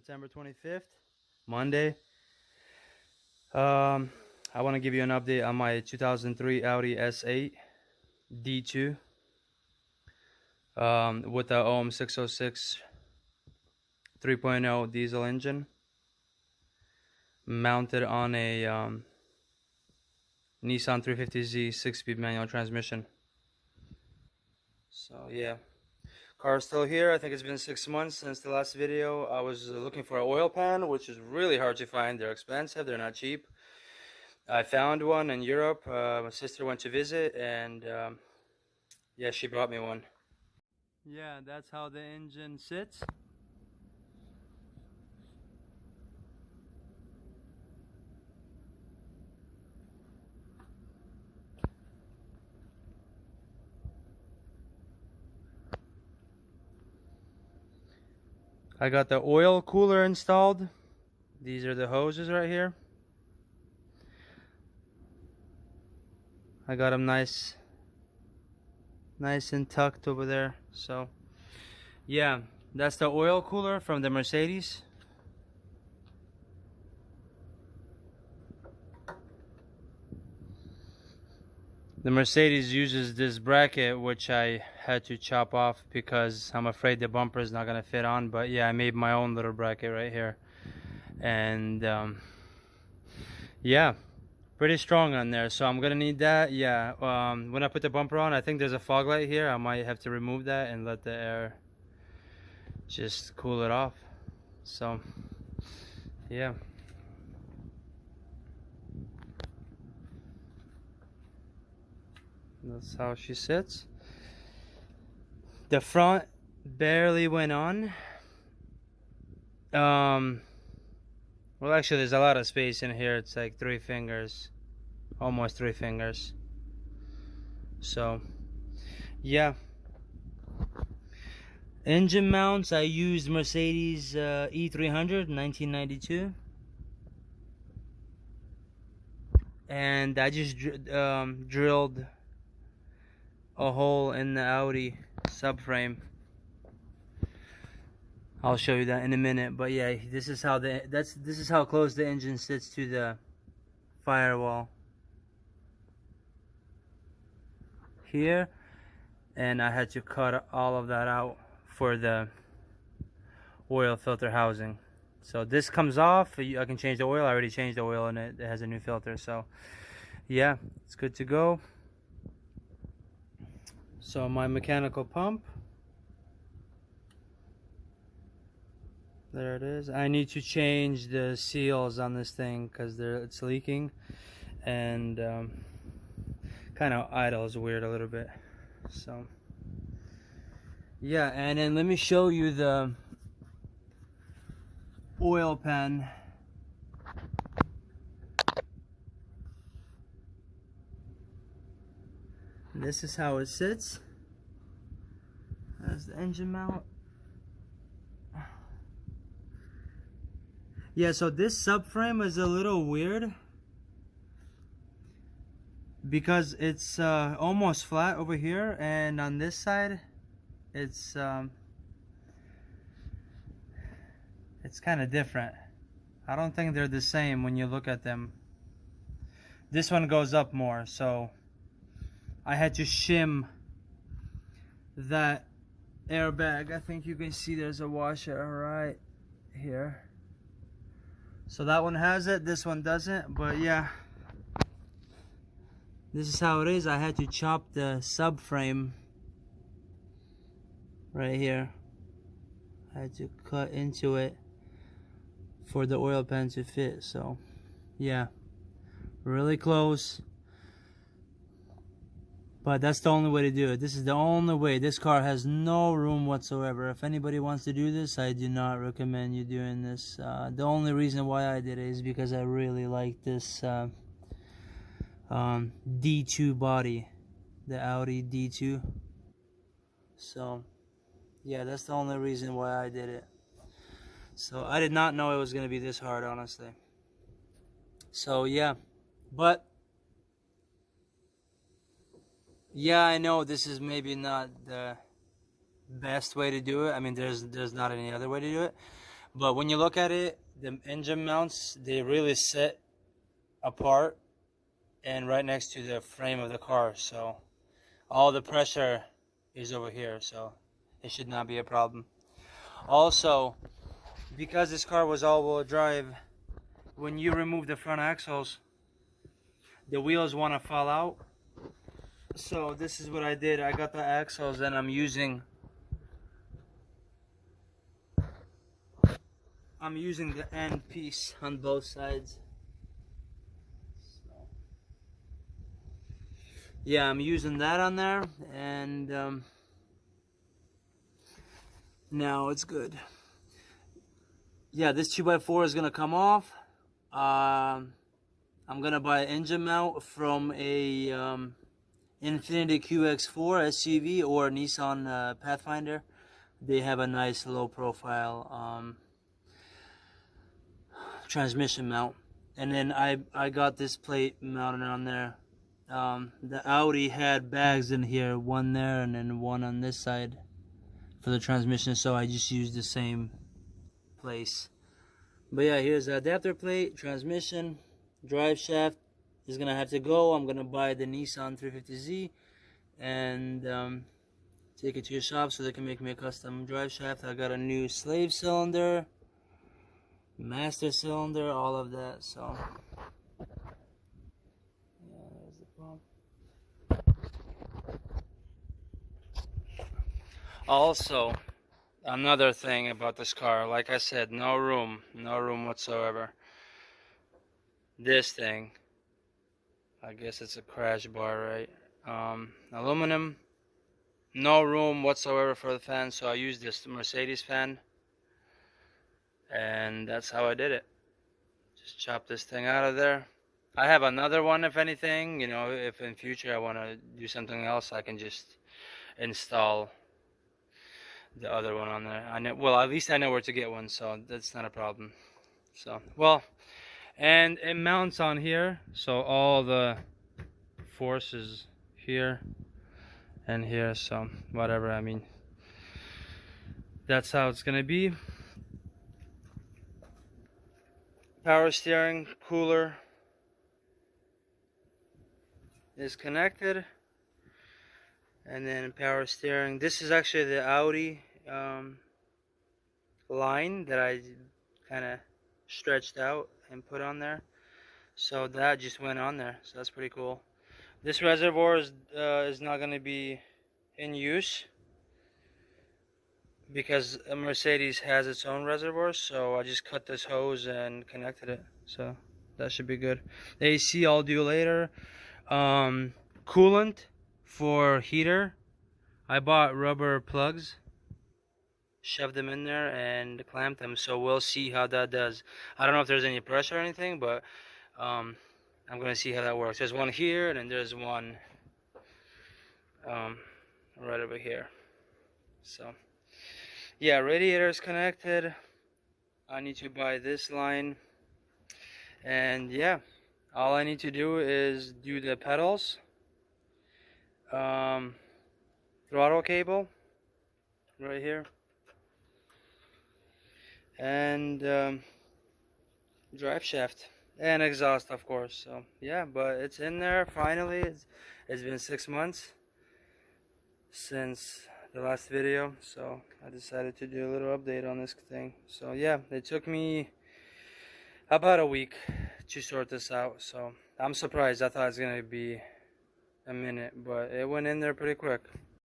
September 25th, Monday. I want to give you an update on my 2003 Audi S8 D2 with the OM 606 3.0 diesel engine mounted on a Nissan 350Z 6-speed manual transmission. So yeah, car's still here. I think it's been 6 months since the last video. I was looking for an oil pan, which is really hard to find. They're expensive, they're not cheap. I found one in Europe. My sister went to visit, and yeah, she brought me one. Yeah, that's how the engine sits. I got the oil cooler installed. These are the hoses right here. I got them nice and tucked over there. So yeah, that's the oil cooler from the Mercedes. The Mercedes uses this bracket, which I had to chop off because I'm afraid the bumper is not gonna fit on. But yeah, I made my own little bracket right here, and yeah, pretty strong on there. So I'm gonna need that. Yeah, when I put the bumper on, I think there's a fog light here. I might have to remove that and let the air just cool it off. So yeah. That's how she sits. The front barely went on. Well, actually, there's a lot of space in here. It's like 3 fingers, almost 3 fingers. So, yeah. Engine mounts, I used Mercedes E300 1992. And I just drilled a hole in the Audi subframe. I'll show you that in a minute, but yeah, this is how this is how close the engine sits to the firewall here, and I had to cut all of that out for the oil filter housing. So this comes off. I can change the oil. I already changed the oil and it has a new filter. So yeah, it's good to go. So my mechanical pump, there it is. I need to change the seals on this thing because it's leaking, and kind of idles weird a little bit. So yeah, and then let me show you the oil pan. This is how it sits. That's the engine mount. Yeah, so this subframe is a little weird because it's almost flat over here, and on this side it's kind of different. I don't think they're the same when you look at them. This one goes up more, so I had to shim that airbag. I think you can see there's a washer right here. So that one has it, this one doesn't, but yeah. This is how it is. I had to chop the subframe right here. I had to cut into it for the oil pan to fit. So yeah, really close. But that's the only way to do it. This is the only way. This car has no room whatsoever. If anybody wants to do this, I do not recommend you doing this. The only reason why I did it is because I really like this D2 body, the Audi D2. So yeah, that's the only reason why I did it. So I did not know it was going to be this hard, honestly. So yeah, but yeah, I know this is maybe not the best way to do it. I mean, there's not any other way to do it, But when you look at it, the engine mounts, they really sit apart and right next to the frame of the car. So all the pressure is over here, so it should not be a problem. Also, because this car was all-wheel drive, when you remove the front axles, the wheels want to fall out. So this is what I did. I got the axles and I'm using the end piece on both sides. So, yeah, I'm using that on there, and now it's good. Yeah, this 2x4 is gonna come off. I'm gonna buy an engine mount from a Infiniti QX4 SUV or Nissan Pathfinder. They have a nice low profile transmission mount. And then I got this plate mounted on there. The Audi had bags in here, one there and then one on this side for the transmission, so I just used the same place. But yeah, here's the adapter plate, transmission, drive shaft is gonna have to go. I'm gonna buy the Nissan 350Z and take it to your shop so they can make me a custom drive shaft. I got a new slave cylinder, master cylinder, all of that. So yeah, there's the pump. Also, another thing about this car, like I said, no room whatsoever. This thing, I guess it's a crash bar, right? Aluminum, no room whatsoever for the fan, so I used this Mercedes fan, and that's how I did it. Just chop this thing out of there. I have another one, if anything, you know, if in future I want to do something else, I can just install the other one on there. I know, well, at least I know where to get one, so that's not a problem. So, well, and it mounts on here, so all the force is here and here, so whatever, I mean, that's how it's gonna be. Power steering, cooler is connected, and then power steering. This is actually the Audi line that I kind of stretched out and put on there, so that just went on there, so that's pretty cool. This reservoir is not going to be in use because a Mercedes has its own reservoir, so I just cut this hose and connected it, so that should be good. AC I'll do later. Coolant for heater, I bought rubber plugs, shoved them in there and clamped them, so we'll see how that does. I don't know if there's any pressure or anything, but I'm gonna see how that works. There's one here and then there's one right over here. So yeah, radiator is connected. I need to buy this line, and yeah, all I need to do is do the pedals, throttle cable right here, and drive shaft and exhaust, of course. So yeah, but it's in there finally. It's been 6 months since the last video, so I decided to do a little update on this thing. So yeah, it took me about a week to sort this out, so I'm surprised. I thought it was gonna be a minute, but it went in there pretty quick.